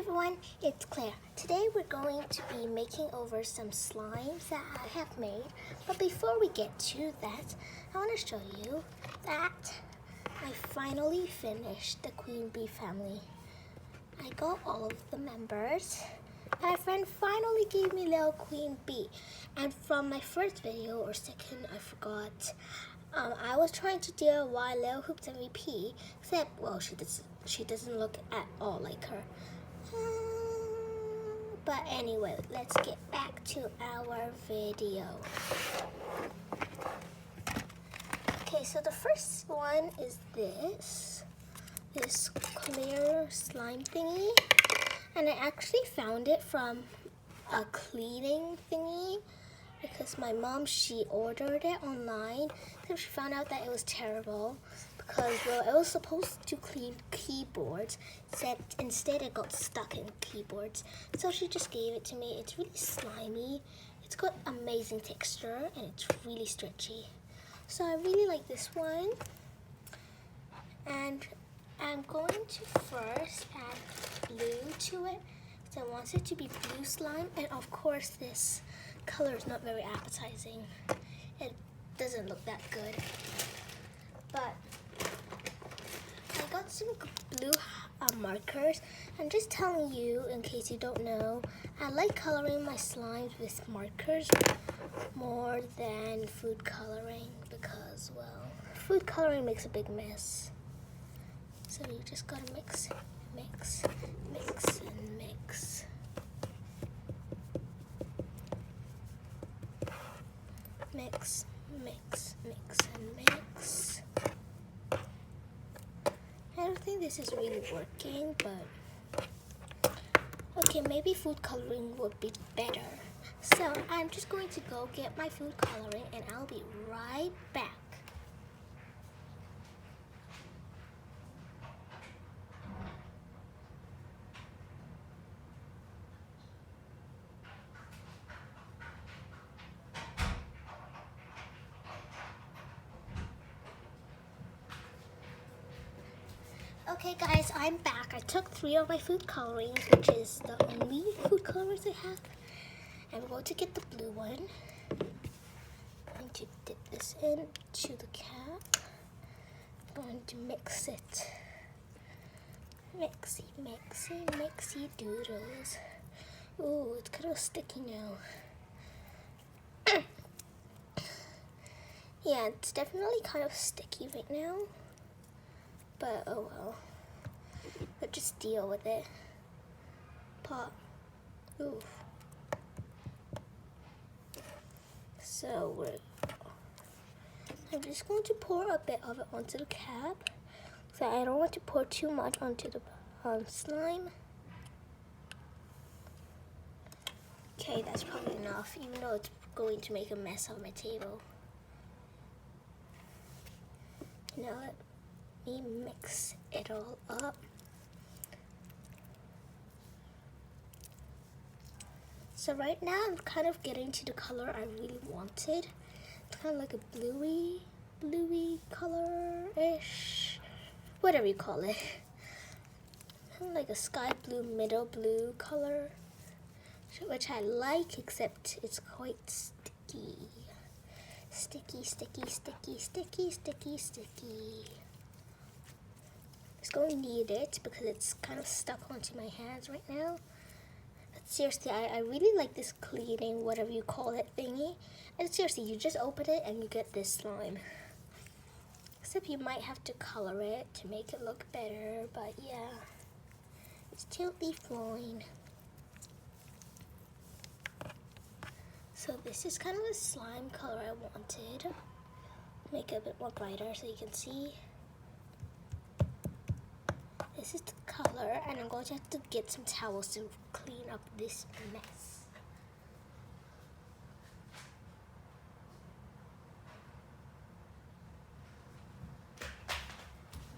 everyone, it's Claire. Today we're going to be making over some slimes that I have made. But before we get to that, I want to show you that I finally finished the queen bee family. I got all of the members. And my friend finally gave me little queen bee. And from my first video, or second, I forgot, I was trying to DIY Little Hoops MVP, except, well, she doesn't look at all like her. But anyway, let's get back to our video. Okay, so the first one is this clear slime thingy. And I actually found it from a cleaning thingy because my mom, she ordered it online. Then she found out that it was terrible because, well, it was supposed to clean keyboards, except instead it got stuck in keyboards. So she just gave it to me. It's really slimy. It's got amazing texture and it's really stretchy. So I really like this one. And I'm going to first add blue to it because I want it to be blue slime. And of course, this color is not very appetizing. It doesn't look that good. But I got some blue markers. I'm just telling you, in case you don't know, I like coloring my slimes with markers more than food coloring because, well, food coloring makes a big mess. So you just gotta mix, mix, mix, and mix. Mix, mix, mix, and mix. I don't think this is really working, but okay, maybe food coloring would be better. So I'm just going to go get my food coloring and I'll be right back. Okay guys, I'm back. I took 3 of my food colorings, which is the only food colorings I have. I'm going to get the blue one. I'm going to dip this into the cap. I'm going to mix it. Mixy, mixy, mixy doodles. Ooh, it's kind of sticky now. Yeah, it's definitely kind of sticky right now. But oh well, but just deal with it. Pop. Oof. So I'm just going to pour a bit of it onto the cap. So I don't want to pour too much onto the slime. Okay, that's probably enough, even though it's going to make a mess on my table. Now let me mix it all up. So right now I'm kind of getting to the color I really wanted. It's kind of like a bluey color-ish, whatever you call it. Kind of like a sky blue, middle blue color, which I like, except it's quite sticky. Sticky, sticky, sticky, sticky, sticky, sticky. It's going to need it because it's kind of stuck onto my hands right now. But seriously, I really like this cleaning, whatever you call it, thingy. And seriously, you just open it and you get this slime. Except you might have to color it to make it look better, but yeah, it's totally fine. So this is kind of the slime color I wanted. Make it a bit more brighter so you can see. This is the color, and I'm going to have to get some towels to clean up this mess.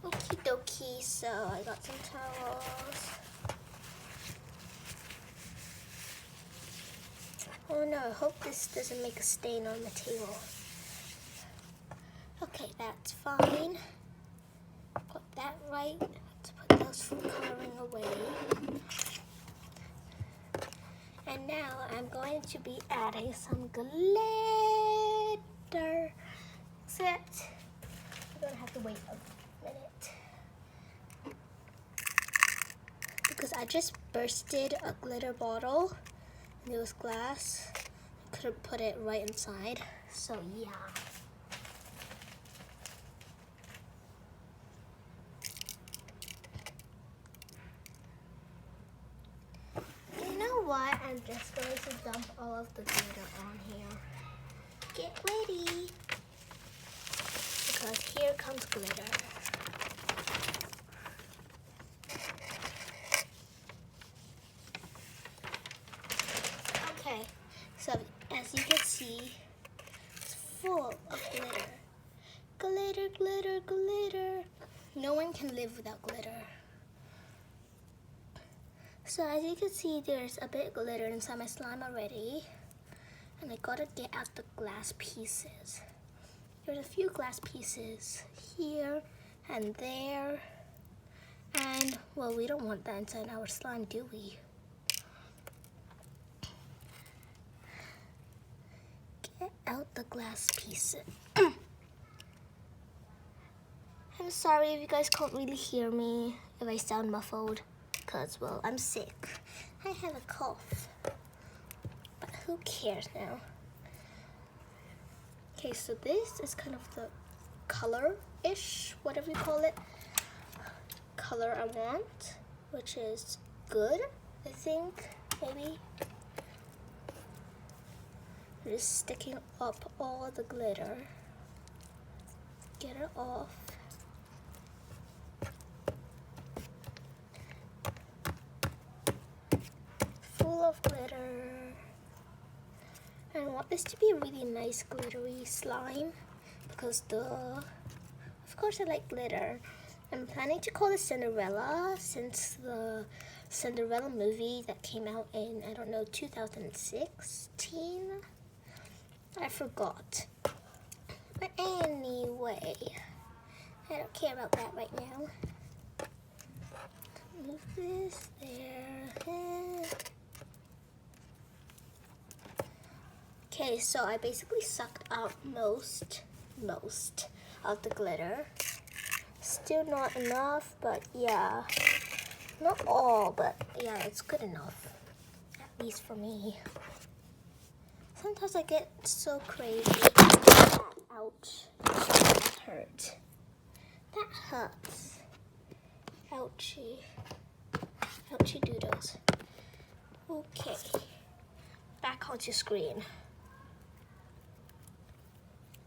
Okie dokie, so I got some towels. Oh no, I hope this doesn't make a stain on the table. Okay, that's fine. Got that right. Let's put those food coloring away. And now I'm going to be adding some glitter. Except I'm gonna have to wait a minute because I just bursted a glitter bottle and it was glass. I couldn't put it right inside, so yeah. You know what? I'm just going to dump all of the glitter on here. Get ready, because here comes glitter. Okay, so as you can see, it's full of glitter. Glitter, glitter, glitter. No one can live without glitter. So as you can see, there's a bit of glitter inside my slime already. And I gotta get out the glass pieces. There's a few glass pieces here and there. And, well, we don't want that inside our slime, do we? Get out the glass pieces. I'm sorry if you guys can't really hear me, if I sound muffled, because, well, I'm sick. I have a cough. But who cares now? Okay, so this is kind of the color-ish, whatever you call it, color I want, which is good, I think, maybe. I'm just sticking up all the glitter. Get it off. Full of glitter. I want this to be a really nice glittery slime because of course I like glitter. I'm planning to call it Cinderella since the Cinderella movie that came out in, I don't know, 2016? I forgot. But anyway, I don't care about that right now. Move this there. Okay, so I basically sucked out most of the glitter. Still not enough, but yeah. Not all, but yeah, it's good enough. At least for me. Sometimes I get so crazy. Ouch. That hurt. That hurts. Ouchie. Ouchie doodles. Okay. Back onto screen.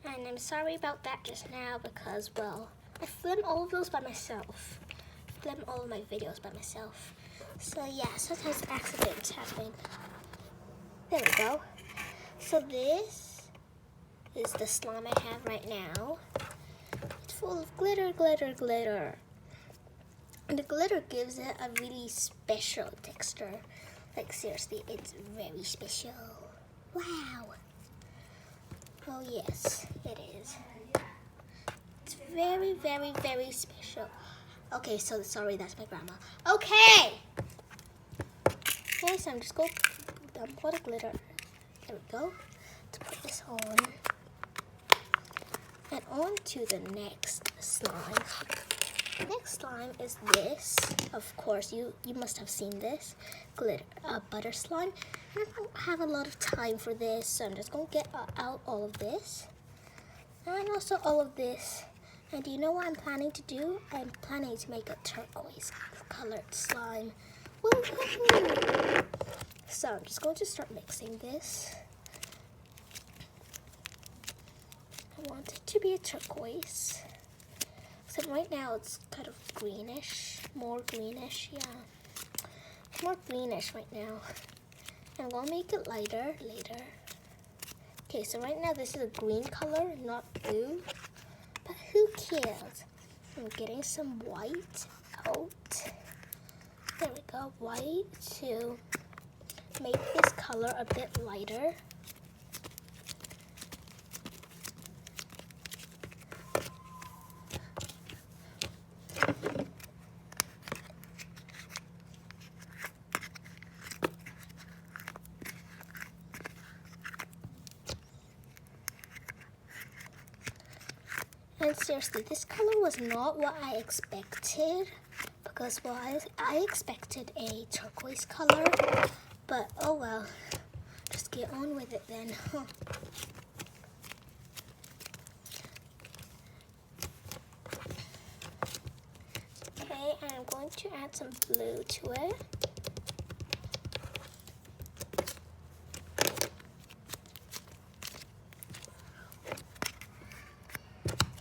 And I'm sorry about that just now because, well, I filmed all of those by myself. I filmed all of my videos by myself. So yeah, sometimes accidents happen. There we go. So this is the slime I have right now. It's full of glitter, glitter, glitter. And the glitter gives it a really special texture. Like seriously, it's very special. Wow. Oh yes, it is. It's very, very, very special. Okay, so sorry, that's my grandma. Okay! Okay, so I'm just going to dump all the glitter. There we go. To put this on. And on to the next slime. The next slime is this. Of course, you must have seen this. Glitter, butter slime. I don't have a lot of time for this, so I'm just going to get out all of this. And also all of this. And do you know what I'm planning to do? I'm planning to make a turquoise colored slime. Woohoo! So I'm just going to start mixing this. I want it to be a turquoise. So right now it's kind of greenish, more greenish, yeah. More greenish right now. I'm gonna make it lighter later. Okay, so right now this is a green color, not blue. But who cares? I'm getting some white out. There we go, white to make this color a bit lighter. And seriously, this color was not what I expected, because well, I expected a turquoise color, but oh well, just get on with it then. Okay, and I'm going to add some blue to it.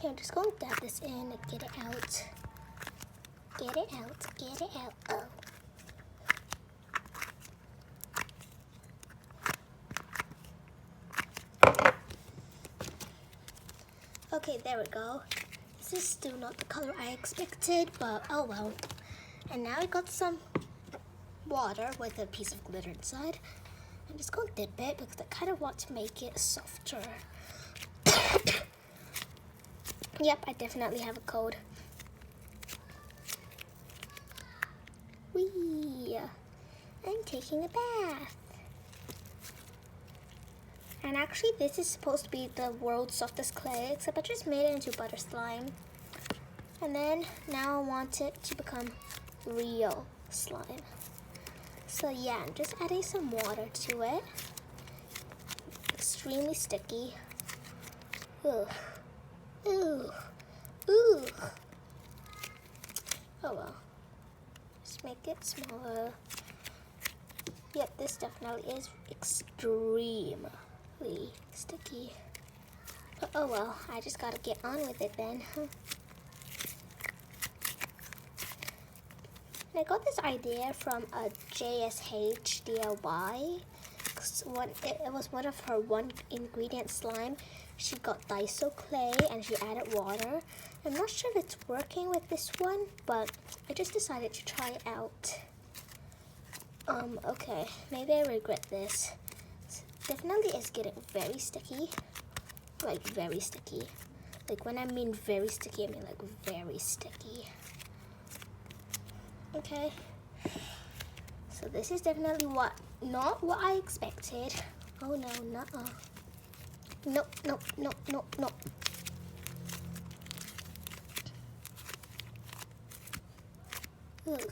Okay, I'm just going to dab this in and get it out. Get it out, get it out. Oh. Okay, there we go. This is still not the color I expected, but oh well. And now I got some water with a piece of glitter inside. I'm just going to dip it because I kind of want to make it softer. Yep, I definitely have a code. Whee! I'm taking a bath. And actually, this is supposed to be the world's softest clay, except I just made it into butter slime. And then, now I want it to become real slime. So yeah, I'm just adding some water to it. Extremely sticky. Ugh. Ooh. Ooh. Oh well. Just make it smaller. Yep, this definitely is extremely sticky. But oh well, I just gotta get on with it then. And I got this idea from a JSH DIY. It was one of her one ingredient slime. She got Daiso clay and she added water. I'm not sure if it's working with this one, but I just decided to try it out. Okay, maybe I regret this. Definitely is getting very sticky. Like very sticky. Like when I mean very sticky, I mean like very sticky. Okay. So this is definitely not what I expected. Oh no, nuh-uh. Nope, nope, nope, nope, nope. Ugh.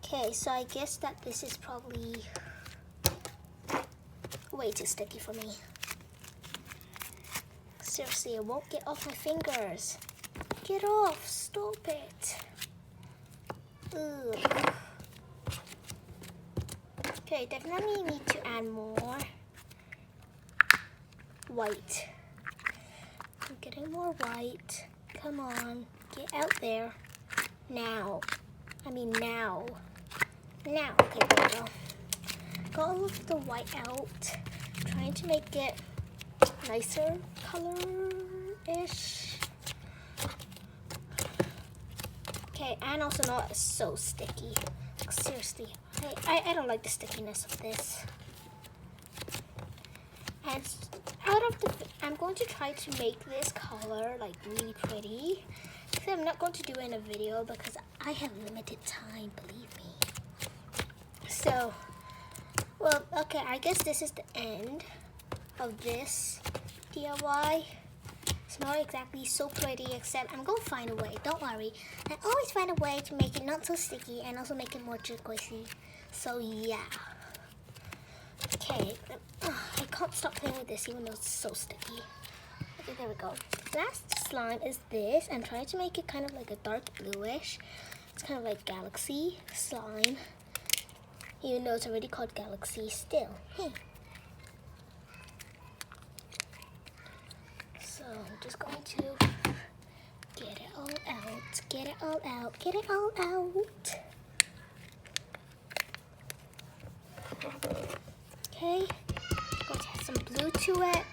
Okay, so I guess that this is probably way too sticky for me. Seriously, it won't get off my fingers. Get off, stop it. Ugh. Okay, definitely need to add more white. I'm getting more white. Come on, get out there. Now. I mean now. Now. Okay, there we go. Got all of the white out. Trying to make it nicer color-ish. Okay, and also not so sticky. Seriously, I don't like the stickiness of this. And I'm going to try to make this color like really pretty. Except I'm not going to do it in a video because I have limited time, believe me. So, well, okay, I guess this is the end of this DIY. It's not exactly so pretty, except I'm going to find a way. Don't worry. I always find a way to make it not so sticky and also make it more turquoisey. So, yeah. Okay. I can't stop playing with this even though it's so sticky. Okay, there we go. Last slime is this. I'm trying to make it kind of like a dark bluish. It's kind of like galaxy slime. Even though it's already called galaxy still. Hey. So I'm just going to get it all out, get it all out, get it all out. Okay, going to add some blue to it.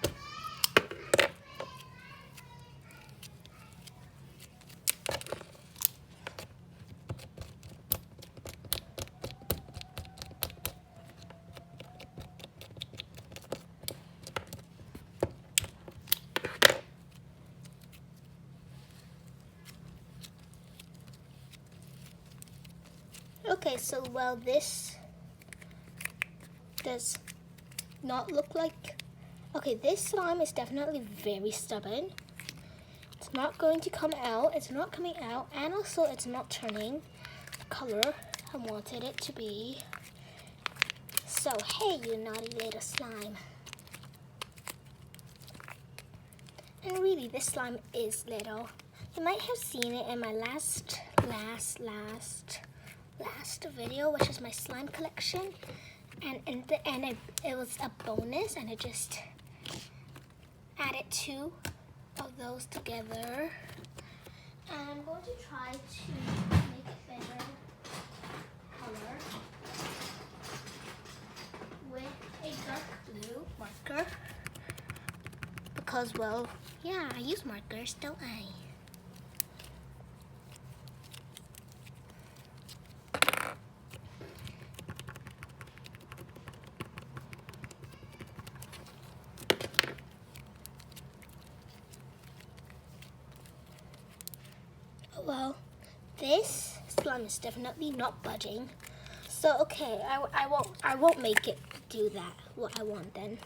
Okay, so well, this does not look like... Okay, this slime is definitely very stubborn. not going to come out. It's not coming out, and also it's not turning the color I wanted it to be. So, hey, you naughty little slime. And really, this slime is little. You might have seen it in my last video, which is my slime collection. And it was a bonus, and I just added 2 of those together. And I'm going to try to make it better color with a dark blue marker. Because, well, yeah, I use markers, don't I? Well, this slime is definitely not budging. So okay, I won't make it do that. What I want then.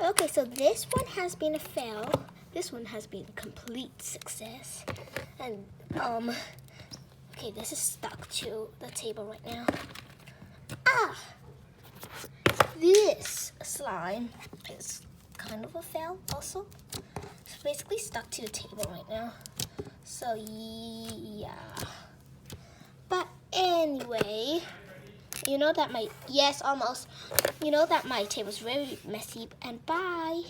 Okay, so this one has been a fail. This one has been a complete success. And okay, this is stuck to the table right now. This slime is kind of a fail also. It's basically stuck to the table right now. So yeah, but anyway, you know that my, yes, almost, you know that my table's very messy, and bye.